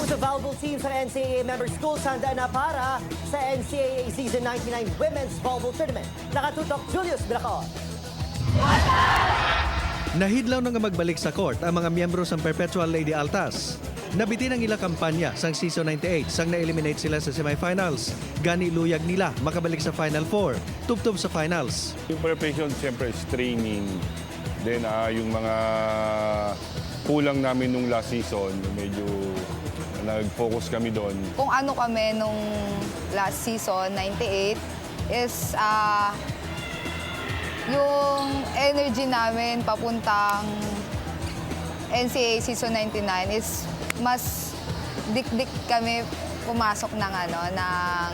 sa volleyball team sa NCAA member schools handa na para sa NCAA Season 99 Women's Volleyball Tournament. Nakatutok Julius Bilacon. Nahidlaw na nga magbalik sa court ang mga miyembro ng Perpetual Lady Altas. Nabitin ang ilang kampanya sang season 98 sang na-eliminate sila sa semifinals. Gani luyag nila makabalik sa Final Four, tubtob sa finals. Yung preparation siyempre is training. Then yung mga kulang namin nung last season, medyo nag-focus kami doon. Kung ano kami nung last season, 98, is yung energy namin papuntang NCAA season 99 is mas dik-dik kami pumasok ng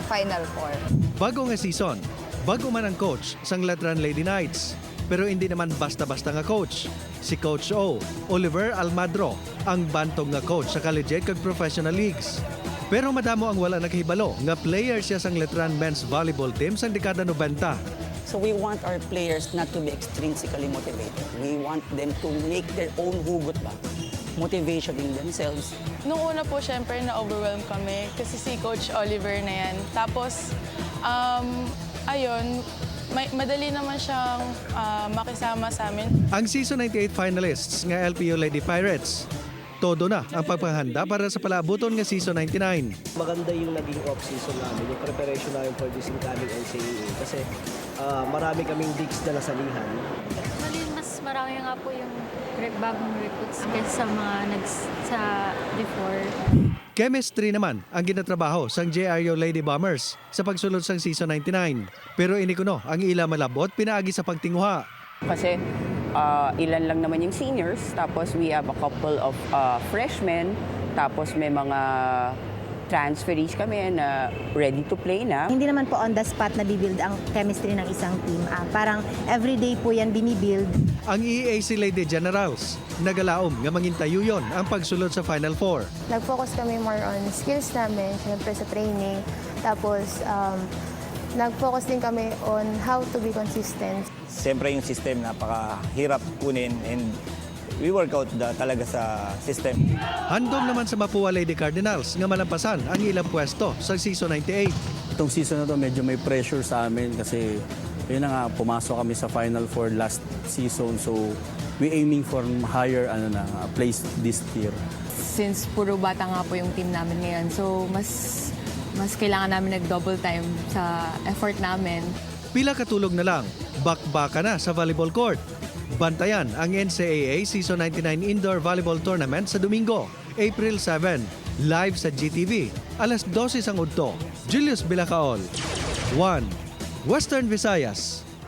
Final Four. Bago nga season, bago man ang coach sang Letran Lady Knights. Pero hindi naman basta-basta nga coach. Si Coach O, Oliver Almadro, ang bantog nga coach sa collegiate kag professional leagues. Pero madamo ang wala naghibalo nga player siya sang Letran men's volleyball team sang dekada 90. So we want our players not to be extrinsically motivated. We want them to make their own hugot ba? Motivation in themselves. Nung una po, syempre, na-overwhelm kami kasi si Coach Oliver na yan. Tapos, ayun, madali naman siyang makisama sa amin. Ang season 98 finalists nga LPU Lady Pirates, todo na ang pagpahanda para sa palabuton nga season 99. Maganda yung naging off-season namin, yung preparation namin for this incoming NCAA kasi marami kaming digs na nasalihan. Mas marami nga po yung bagong recruits kaysa sa mga sa before. Chemistry naman ang ginatrabaho sang JRU Lady Bombers sa pagsulod sang season 99. Pero inikuno ang ila malabot pinaagi sa pagtinguha. Kasi ilan lang naman yung seniors, tapos we have a couple of freshmen, tapos may mga transferees kami na ready to play na. Hindi naman po on the spot na bibuild ang chemistry ng isang team. Parang everyday po yan binibuild. Ang EAC Lady Generals, nagalaom nga mangintayo yon ang pagsulod sa Final Four. Nag-focus kami more on skills namin, syempre sa training. Tapos nag-focus din kami on how to be consistent. Siyempre yung system napakahirap kunin and we work out talaga sa system. Handom naman sa Mapua Lady Cardinals nga malampasan ang ilang pwesto sa season 98. Itong season na to medyo may pressure sa amin kasi yun na nga, pumasok kami sa Final Four last season, so we aiming for higher place this year. Since puro bata nga po yung team namin ngayon, so mas kailangan namin nag-double time sa effort namin. Pila katulog na lang, bakbaka na sa volleyball court. Bantayan ang NCAA Season 99 Indoor Volleyball Tournament sa Domingo, April 7, live sa GTV, alas 12 sang udto. Julius Bilacaol, 1, Western Visayas.